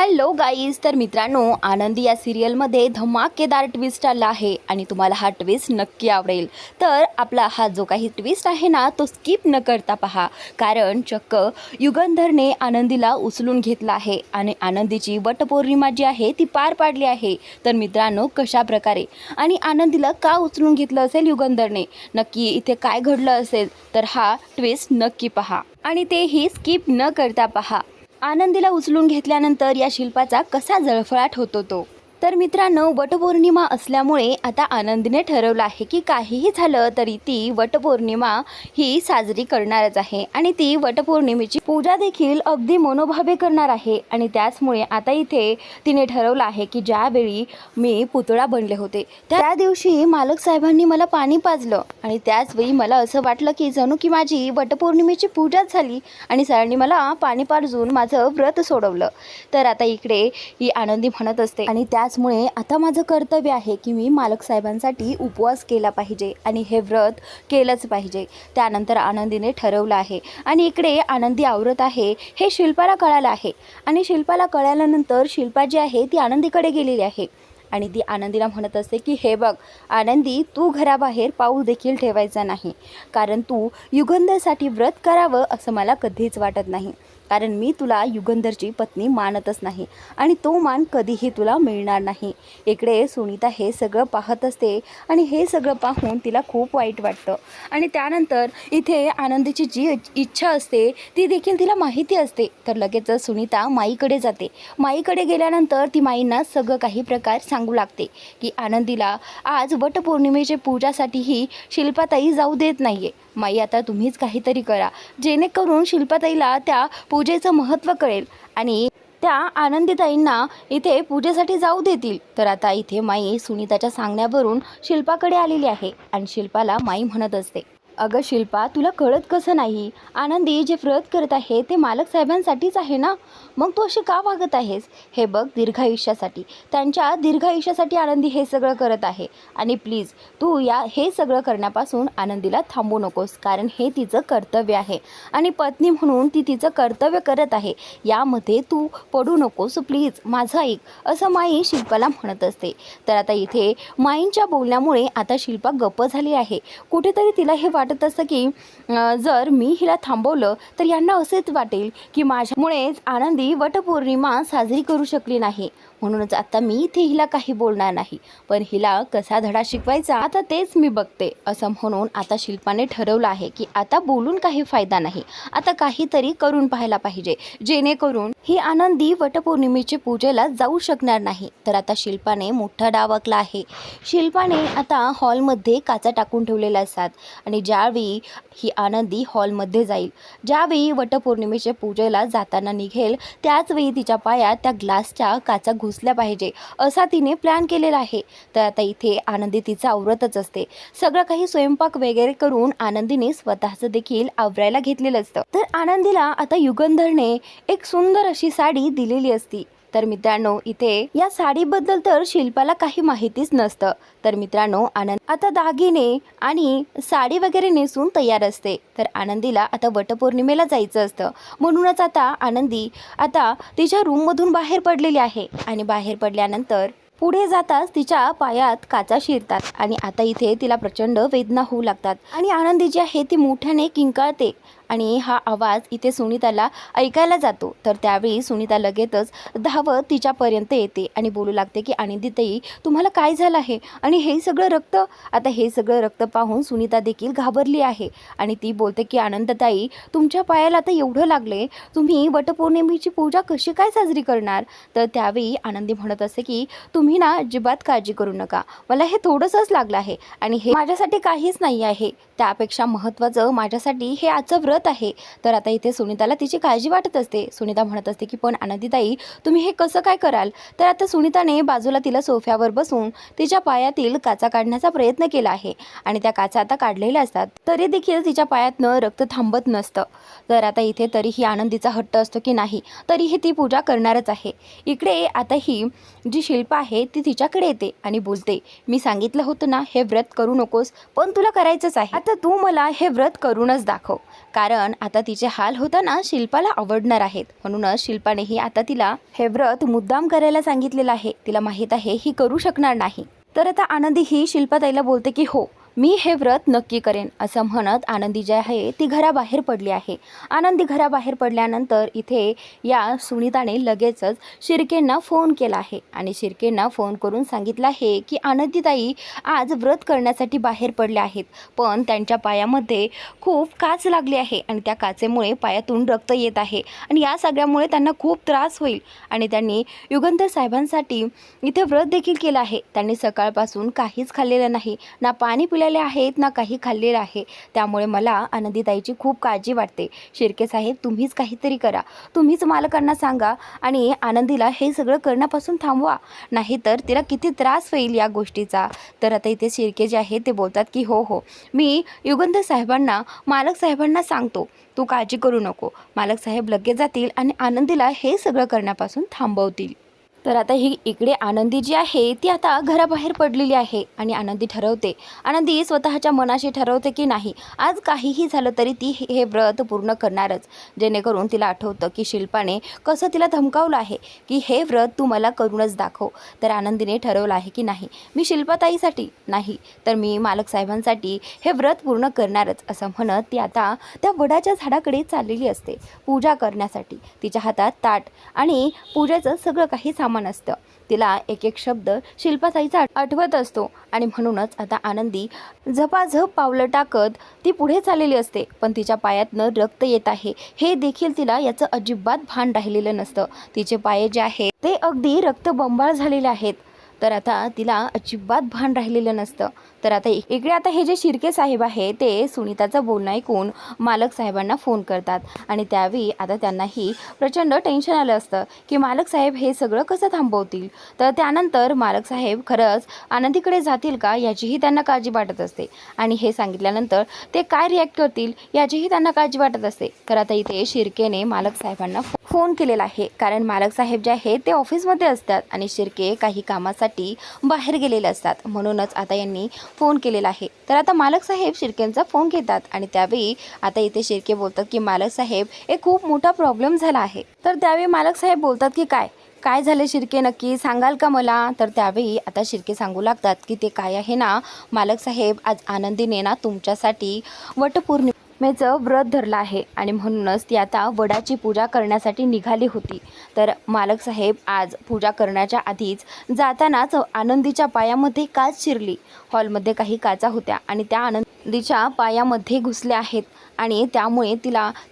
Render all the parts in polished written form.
Hello guys, तर मित्रांनो, आनंदी या सिरियलमध्ये धमाकेदार ट्विस्ट आला आहे आणि तुम्हाला हा ट्विस्ट नक्की आवडेल. तर आपला हा जो काही ट्विस्ट आहे ना, तो स्किप न करता पहा, कारण चक्क युगंधरने आनंदीला उचलून घेतला आहे आणि आनंदीची वटपौर्णिमा जी आहे ती पार पाडली आहे. तर मित्रांनो, कशा प्रकारे आणि आनंदीला का उचलून घेतलं असेल युगंधरने, नक्की इथे काय घडलं असेल, तर हा ट्विस्ट नक्की पहा आणि तेही स्किप न करता पहा. आनंदीला उचलून घेतल्यानंतर या शिल्पाचा कसा जळफळाट होतो तो. तर मित्रांनो, वटपौर्णिमा असल्यामुळे आता आनंदीने ठरवलं आहे की काहीही झालं तरी ती वटपौर्णिमा ही साजरी करणारच आहे आणि ती वटपौर्णिमेची पूजा देखील अगदी मनोभावे करणार आहे. आणि त्याचमुळे आता इथे तिने ठरवलं आहे की ज्यावेळी मी पुतळा बनले होते त्या दिवशी मालक साहेबांनी मला पाणी पाजलं आणि त्याचवेळी मला असं वाटलं की जणू की माझी वटपौर्णिमेची पूजाच झाली आणि सरांनी मला पाणी पाजून माझं व्रत सोडवलं. तर आता इकडे ही आनंदी म्हणत असते आणि त्याचमुळे आता माझं कर्तव्य आहे की मी मालक साहेबांसाठी उपवास केला पाहिजे आणि हे व्रत केलंच पाहिजे. त्यानंतर आनंदीने ठरवलं आहे आणि इकडे आनंदी आवरत आहे हे शिल्पाला कळालं आहे आणि शिल्पाला कळाल्यानंतर शिल्पा जी आहे ती आनंदीकडे गेलेली आहे आणि ती आनंदीला म्हणत असते की हे बघ आनंदी, तू घराबाहेर पाऊल देखील ठेवायचा नाही, कारण तू युगंधरसाठी व्रत करावं असं मला कधीच वाटत नाही, कारण मी तुला युगंधरची पत्नी मानतच नाही आणि तो मान कधीही तुला मिळणार नाही. इकडे सुनीता हे सगळं पाहत असते आणि हे सगळं पाहून तिला खूप वाईट वाटतं आणि त्यानंतर इथे आनंदीची जी इच्छा असते ती देखील तिला माहिती असते. तर लगेचच सुनीता माईकडे जाते. माईकडे गेल्यानंतर ती माईंना सगळं काही प्रकार सांगू लागते की आनंदीला आज वटपौर्णिमेच्या पूजासाठीही शिल्पाताई जाऊ देत नाहीये. माई, आता तुम्हीच काहीतरी करा जेणेकरून शिल्पाताईला त्या पूजेचं महत्त्व कळेल आणि त्या आनंदीताईंना इथे पूजेसाठी जाऊ देतील. तर आता इथे माई सुनीताच्या सांगण्यावरून शिल्पाकडे आलेली आहे आणि शिल्पाला माई म्हणत असते, अगं शिल्पा, तुला कळत कसं नाही, आनंदी जे व्रत करत आहे ते मालक साहेबांसाठीच आहे ना, मग तू अशी का वागत आहेस. हे बघ, दीर्घायुष्यासाठी, त्यांच्या दीर्घायुष्यासाठी आनंदी हे सगळं करत आहे आणि प्लीज तू हे सगळं करण्यापासून आनंदीला थांबू नकोस, कारण हे तिचं कर्तव्य आहे आणि पत्नी म्हणून ती तिचं कर्तव्य करत आहे, यामध्ये तू पडू नकोस, प्लीज माझं ऐक, असं माई शिल्पाला म्हणत असते. तर आता इथे माईंच्या बोलण्यामुळे आता शिल्पा गप्प झाली आहे. कुठेतरी तिला हे वाटत असतं की जर मी हिला थांबवलं तर यांना असेच वाटेल की माझ्यामुळेच आनंदी वटपौर्णिमा साजरी करू शकली नाही, म्हणूनच आता मी इथे हिला काही बोलणार नाही, पण हिला कसा धडा शिकवायचा आता तेच मी बघते, असं म्हणून आता शिल्पाने ठरवलं आहे की आता बोलून काही फायदा नाही, आता काहीतरी करून पाहायला पाहिजे जेणेकरून ही आनंदी वटपौर्णिमेच्या पूजेला जाऊ शकणार नाही. तर आता शिल्पाने मोठा डाव आखला आहे. शिल्पाने आता हॉलमध्ये काचा टाकून ठेवलेल्या असतात आणि ज्यावेळी ही आनंदी हॉलमध्ये जाईल, ज्यावेळी वटपौर्णिमेच्या पूजेला जाताना निघेल, त्याचवेळी तिच्या पायात त्या ग्लासच्या काचा घुसल्या पाहिजे असा तिने प्लॅन केलेला आहे. तर आता इथे आनंदी तिचं आवरतच असते. सगळं काही स्वयंपाक वगैरे करून आनंदीने स्वतःचं देखील आवरायला घेतलेलं असतं. तर आनंदीला आता युगंधरने एक सुंदर अशी साडी दिलेली असती. तर मित्रांनो, इथे या साडीबद्दल तर शिल्पाला काही माहितीच नसतं. तर मित्रांनो, आनंद आता दागिने आणि साडी वगैरे नेसून तयार असते. तर आनंदीला आता वटपौर्णिमेला जायचं असतं, म्हणूनच आता आनंदी आता तिच्या रूममधून बाहेर पडलेली आहे आणि बाहेर पडल्यानंतर पुढे जाताच तिच्या पायात काचा शिरतात आणि आता इथे तिला प्रचंड वेदना होऊ लागतात आणि आनंदी जी आहे ती मोठ्याने किंकाळते आणि हा आवाज इथे सुनीताला ऐकायला जातो. तर त्यावेळी सुनीता लगेचच धावत तिच्यापर्यंत येते आणि बोलू लागते की आनंदीताई, तुम्हाला काय झालं आहे आणि हे सगळं रक्त. आता हे सगळं रक्त पाहून सुनीता देखील घाबरली आहे आणि ती बोलते की आनंदताई, तुमच्या पायाला आता एवढं लागले, तुम्ही वटपौर्णिमेची पूजा कशी काय साजरी करणार. तर त्यावेळी आनंदी म्हणत असते की तुम्ही ना अजिबात काळजी करू नका, मला हे थोडंसंच लागलं आहे आणि हे माझ्यासाठी काहीच नाही आहे, त्यापेक्षा महत्त्वाचं माझ्यासाठी हे आजचं व्रत आहे. तर आता इथे सुनीताला तिची काळजी वाटत असते. सुनीता म्हणत असते की पण आनंदीताई, तुम्ही हे कसं काय कराल. तर आता सुनीताने बाजूला तिला सोफ्यावर बसून तिच्या पायातील काचा काढण्याचा प्रयत्न केला आहे आणि त्या काचा आता काढलेल्या असतात, तरी देखील तिच्या पायातनं रक्त थांबत नसतं. तर आता इथे तरीही आनंदीचा हट्ट असतो की नाही, तरीही ती पूजा करणारच आहे. इकडे आता ही जी शिल्पा आहे ती तिच्याकडे येते आणि बोलते, मी सांगितलं होतं ना हे व्रत करू नकोस, पण तुला करायचंच आहे, आता तू मला हे व्रत करूनच दाखव, कारण कारण आता तिचे हाल होताना शिल्पाला आवडणार आहेत. म्हणूनच शिल्पानेही आता तिला हे व्रत मुद्दाम करायला सांगितलेलं आहे. तिला माहीत आहे ही करू शकणार नाही. तर आता आनंदी ही शिल्पाताईला बोलते की हो, मी हे व्रत नक्की करेन असं म्हणत आनंदी जी आहे ती घराबाहेर पडली आहे. आनंदी घराबाहेर पडल्यानंतर इथे या सुनीताने लगेचच शिर्केंना फोन केला आहे आणि शिर्केंना फोन करून सांगितलं आहे की आनंदीताई आज व्रत करण्यासाठी बाहेर पडले आहेत, पण त्यांच्या पायामध्ये खूप काच लागली आहे आणि त्या काचेमुळे पायातून रक्त येत आहे आणि या सगळ्यामुळे त्यांना खूप त्रास होईल. आणि त्यांनी युगंधर साहेबांसाठी इथे व्रत देखील केलं आहे. त्यांनी सकाळपासून काहीच खाल्लेलं नाही, ना पाणी पिलेले आहेत, ना काही खाल्लेलं आहे. त्यामुळे मला आनंदीताईची खूप काळजी वाटते. शिर्के साहेब, तुम्हीच काहीतरी करा, तुम्हीच मालकांना सांगा आणि आनंदीला हे सगळं करण्यापासून थांबवा, नाहीतर तिला किती त्रास होईल या गोष्टीचा. तर आता इथे शिर्के जे आहे ते बोलतात की हो हो, मी युगंधर साहेबांना, मालक साहेबांना सांगतो, तू काळजी करू नको. मालक साहेब लगेच जातील आणि आनंदीला हे सगळं करण्यापासून थांबवतील. तर आता ही इकडे आनंदी जी आहे ती आता घराबाहेर पडलेली आहे आणि आनंदी ठरवते, आनंदी स्वतःच्या मनाशी ठरवते की नाही, आज काहीही झालं तरी ती हे व्रत पूर्ण करणारच. जेणेकरून तिला आठवतं की शिल्पाने कसं तिला धमकावलं आहे की हे व्रत तू मला करूनच दाखव. तर आनंदीने ठरवलं आहे की नाही, मी शिल्पाताईसाठी नाही तर मी मालक साहेबांसाठी हे व्रत पूर्ण करणारच असं म्हणत ती आता त्या वडाच्या झाडाकडे चाललेली असते पूजा करण्यासाठी. तिच्या हातात ताट आणि पूजेचं सगळं काही सामान असतं. तिला एक एक शब्द शिल्पाताईचा आठवत असतो आणि म्हणूनच आता आनंदी झपाझप पावलं टाकत ती पुढे चाललेली असते. पण तिच्या पायातनं रक्त येत आहे हे देखील तिला याचं अजिबात भान राहिलेलं नसतं. तिचे पाय जे आहेत ते अगदी रक्तबंबाळ झालेले आहेत. तर आता तिला अजिबात भान राहिलेलं नसतं. तर आता इकडे आता हे जे शिर्के साहेब आहे ते सुनीताचं बोलणं ऐकून मालक साहेबांना फोन करतात आणि त्यावेळी आता त्यांनाही प्रचंड टेन्शन आलं असतं की मालक साहेब हे सगळं कसं थांबवतील. तर त्यानंतर मालक साहेब खरंच आनंदीकडे जातील का याचीही त्यांना काळजी वाटत असते आणि हे सांगितल्यानंतर ते काय रिॲक्ट करतील याचीही त्यांना काळजी वाटत असते. तर आता इथे शिर्केने मालक साहेबांना फोन केलेला आहे कारण मालक साहेब जे आहेत ते ऑफिसमध्ये असतात आणि शिर्के काही कामासाठी बाहेर गेलेले असतात. म्हणूनच आता यांनी फोन केलेला आहे. तर आता मालक साहेब शिर्केंचा फोन घेतात आणि त्यावेळी आता इथे शिर्के बोलतात की मालक साहेब एक खूप मोठा प्रॉब्लेम झाला आहे. तर त्यावेळी मालक साहेब बोलतात की काय झाले शिर्के, नक्की सांगाल का मला. तर त्यावेळी आता शिर्के सांगू लागतात की ते काय आहे ना मालक साहेब, आज आनंदीने ना तुमच्यासाठी वटपौर्णिमेचं व्रत धरलं आहे आणि म्हणूनच ती आता वडाची पूजा करण्यासाठी निघाली होती. तर मालक साहेब आज पूजा करण्याच्या आधीच जातानाच आनंदीच्या पायामध्ये काच शिरली. हॉलमध्ये काही काचा होत्या आणि त्या आनंदीच्या पायामध्ये घुसल्या आहेत आणि त्यामुळे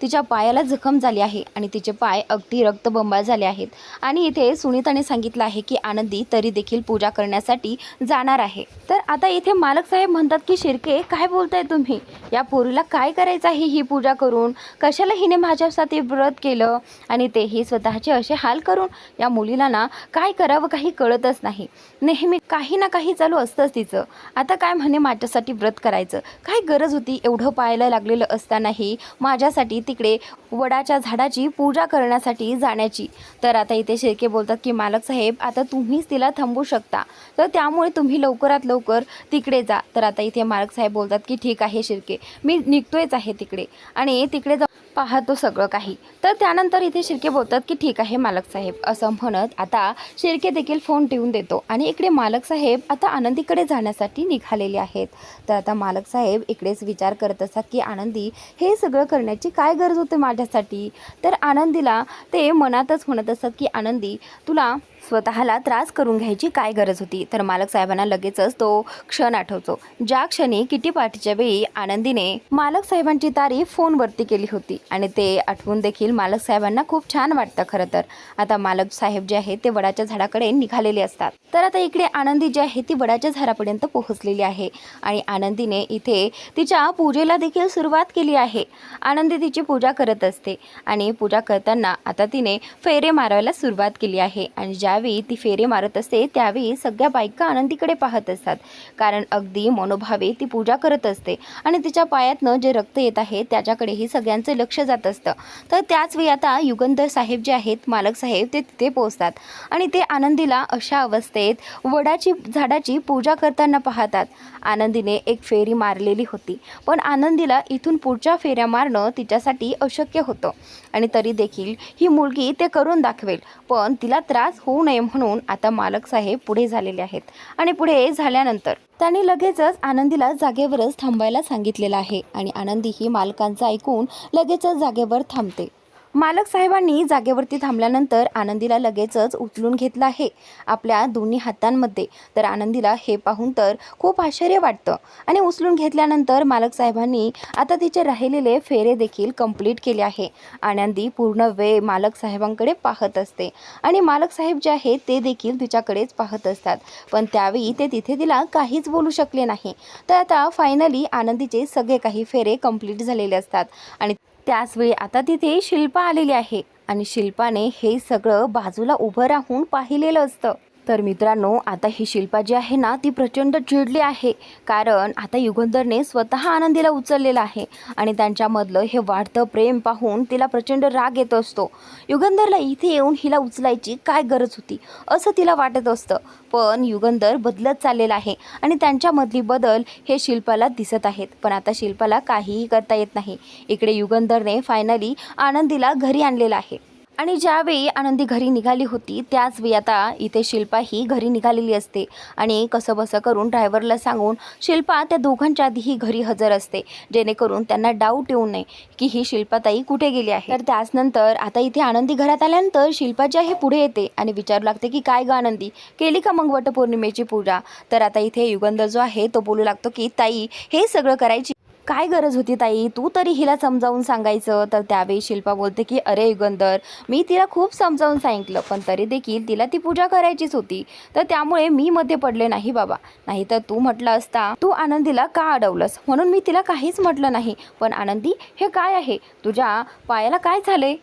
तिच्या पायाला जखम झाली आहे आणि तिचे पाय अगदी रक्तबंबाळ झाले आहेत. आणि इथे सुनीताने सांगितलं आहे की आनंदी तरी देखील पूजा करण्यासाठी जाणार आहे. तर आता इथे मालक साहेब म्हणतात की शिर्के, काय बोलताय तुम्ही, या पोरीला काय करायचं आहे ही पूजा करून, कशाला हिने माझ्यासाठी व्रत केलं आणि तेही स्वतःचे असे हाल करून. या मुलीला ना काय करावं काही कळतच नाही, नेहमी काही ना काही चालू असतंच तिचं. आता काय म्हणे माझ्यासाठी व्रत करायचं, काय गरज होती एवढं पाहायला लागलेलं असतानाही माझ्यासाठी तिकडे वडाच्या झाडाची पूजा करण्यासाठी जाण्याची. तर आता इथे शिर्के बोलतात की मालक साहेब, आता तुम्हीच तिला थांबवू शकता, तर त्यामुळे तुम्ही लवकरात लवकर तिकडे जा. तर आता इथे मालक साहेब बोलतात की ठीक आहे शिर्के, मी निघतोयच आहे तिकडे आणि तिकडे पाहतो सगळं काही. तर त्यानंतर इथे शिर्के बोलतात की ठीक आहे मालक साहेब असं म्हणत आता शिर्के देखील फोन ठेवून देतो आणि इकडे मालक साहेब आता आनंदीकडे जाण्यासाठी निघालेले आहेत. तर आता मालक साहेब इकडेच विचार करत असतात की आनंदी हे सगळं करण्याची काय गरज होते माझ्यासाठी. तर आनंदीला ते मनातच म्हणत असतात की आनंदी, तुला स्वतःला त्रास करून घ्यायची काय गरज होती. तर मालक साहेबांना लगेचच तो क्षण आठवतो ज्या क्षणी किटी पार्टीच्या वेळी आनंदीने मालक साहेबांची तारीफ फोनवरती केली होती आणि ते आठवून देखील मालक साहेबांना खूप छान वाटतं. खरं तर आता मालक साहेब जे आहेत ते वडाच्या झाडाकडे निघालेले असतात. तर आता इकडे आनंदी जी आहे ती वडाच्या झाडापर्यंत पोहोचलेली आहे आणि आनंदीने इथे तिच्या पूजेला देखील सुरुवात केली आहे. आनंदी तिची पूजा करत असते आणि पूजा करताना आता तिने फेरे मारायला सुरुवात केली आहे आणि ज्यावेळी ती फेरे मारत असते त्यावेळी सगळ्या बायका आनंदीकडे पाहत असतात कारण अगदी मनोभावे ती पूजा करत असते आणि तिच्या पायातनं जे रक्त येत आहे त्याच्याकडेही सगळ्यांचे लक्ष लक्ष जात असतं. तर त्याच वेळी आता युगंधर साहेब जे आहेत, मालक साहेब, ते तिथे पोहोचतात आणि ते आनंदीला अशा अवस्थेत वडाची झाडाची पूजा करताना पाहतात. आनंदीने एक फेरी मारलेली होती, पण आनंदीला इथून पुढच्या फेऱ्या मारणं तिच्यासाठी अशक्य होतं आणि तरी देखील ही मुलगी ते करून दाखवेल, पण तिला त्रास होऊ नये म्हणून आता मालक साहेब पुढे झालेले आहेत. आणि पुढे झाल्यानंतर त्यांनी लगेचच आनंदीला जागेवरच थांबायला सांगितलेलं आहे आणि आनंदी ही मालकांचं ऐकून लगेचच जागेवर थांबते. मालक साहेबांनी जागेवरती थांबल्यानंतर आनंदीला लगेचच उचलून घेतलं आहे आपल्या दोन्ही हातांमध्ये. तर आनंदीला हे पाहून तर खूप आश्चर्य वाटतं आणि उचलून घेतल्यानंतर मालक साहेबांनी आता तिचे राहिलेले फेरे देखील कंप्लीट केले आहे. आनंदी पूर्ण वेळ मालक साहेबांकडे पाहत असते आणि मालक साहेब जे आहेत ते देखील तिच्याकडेच पाहत असतात, पण त्यावेळी ते तिथे तिला काहीच बोलू शकले नाही. तर आता फायनली आनंदीचे सगळे काही फेरे कंप्लीट झालेले असतात आणि त्याच वेळी आता तिथे शिल्पा आलेली आहे आणि शिल्पाने हे सगळं बाजूला उभं राहून पाहिलेलं असतं. तर मित्रांनो, आता ही शिल्पा जी आहे ना, ती प्रचंड चिडली आहे, कारण आता युगंधरने स्वतः आनंदीला उचललेलं आहे आणि त्यांच्यामधलं हे वाढतं प्रेम पाहून तिला प्रचंड राग येत असतो. युगंधरला इथे येऊन हिला उचलायची काय गरज होती असं तिला वाटत असतं, पण युगंधर बदलत चाललेला आहे आणि त्यांच्यामधली बदल हे शिल्पाला दिसत आहेत. पण आता शिल्पाला काहीही करता येत नाही. इकडे युगंधरने फायनली आनंदीला घरी आणलेलं आहे आणि ज्यावेळी आनंदी घरी निघाली होती त्याच वेळी आता इथे शिल्पा ही घरी निघालेली असते आणि कसं बसं करून ड्रायव्हरला सांगून शिल्पा त्या दोघांच्या आधीही घरी हजर असते, जेणेकरून त्यांना डाऊट येऊ नये की ही शिल्पाताई कुठे गेली आहे. तर त्याचनंतर आता इथे आनंदी घरात आल्यानंतर शिल्पा जी आहे पुढे येते आणि विचारू लागते की काय ग आनंदी, केली का मग वटपौर्णिमेची पूजा. तर आता इथे युगंधर जो आहे तो बोलू लागतो की ताई, हे सगळं करायची काय गरज होती ताई, तू तरी हिला समजावून सांगायचं. तर त्यावेळी शिल्पा बोलते की अरे युगंधर, मी तिला खूप समजावून सांगितलं, पण तरी देखील तिला ती पूजा करायचीच होती, तर त्यामुळे मी मध्ये पडले नाही बाबा. नाही तर तू म्हटलं असता तू आनंदीला का अडवलंस, म्हणून मी तिला काहीच म्हटलं नाही. पण आनंदी, हे काय आहे, तुझ्या पायाला काय झाले.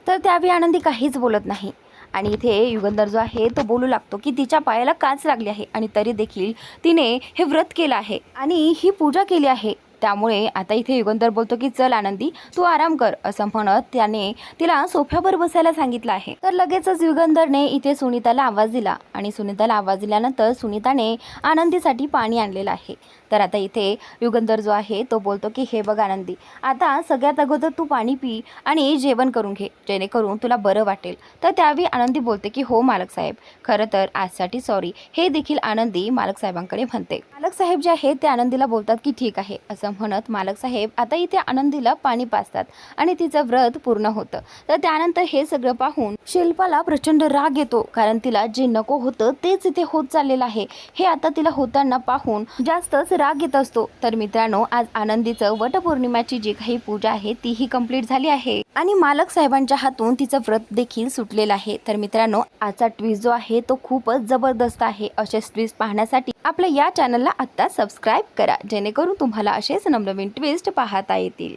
तर त्यावेळी आनंदी काहीच बोलत नाही आणि इथे युगंधर जो आहे तो बोलू लागतो की तिच्या पायाला काच लागली आहे आणि तरी देखील तिने हे व्रत केलं आहे आणि ही पूजा केली आहे. त्यामुळे आता इथे युगंधर बोलतो की चल आनंदी, तू आराम कर, असं म्हणत त्याने तिला सोफ्यावर बसायला सांगितलं आहे. तर लगेचच युगंधरने इथे सुनीताला आवाज दिला आणि सुनीताला आवाज दिल्यानंतर सुनीताने आनंदीसाठी पाणी आणलेलं आहे. तर आता इथे युगंधर जो आहे तो बोलतो की हे बघ आनंदी, आता सगळ्यात अगोदर तू पाणी पी आणि जेवण करून घे, जेणेकरून तुला बरं वाटेल. तर त्यावेळी आनंदी बोलते की हो मालक साहेब, खरं तर आजसाठी सॉरी, हे देखील आनंदी मालक साहेबांकडे म्हणते. मालक साहेब जे आहेत ते आनंदीला बोलतात की ठीक आहे असं म्हणत मालक साहेब आता इथे आनंदीला पाणी पाजतात आणि तिचं व्रत पूर्ण होतं. तर त्यानंतर हे सगळं पाहून शिल्पाला प्रचंड राग येतो, कारण तिला जे नको होतं तेच इथे होत चाललेलं आहे. हे आता तिला होताना पाहून जास्तच राग येत असतो. तर मित्रांनो, आज आनंदीचं वटपौर्णिमाची जी काही पूजा आहे तीही कंप्लीट झाली आहे आणि मालक साहेबांच्या हातून तिचं व्रत देखील सुटलेलं आहे. तर मित्रांनो, आजचा ट्विस्ट जो आहे तो खूपच जबरदस्त आहे. असेच ट्विस्ट पाहण्यासाठी आपल्या या चॅनलला आत्ता सबस्क्राईब करा, जेणेकरून तुम्हाला असेच नवनवीन ट्विस्ट पाहता येतील.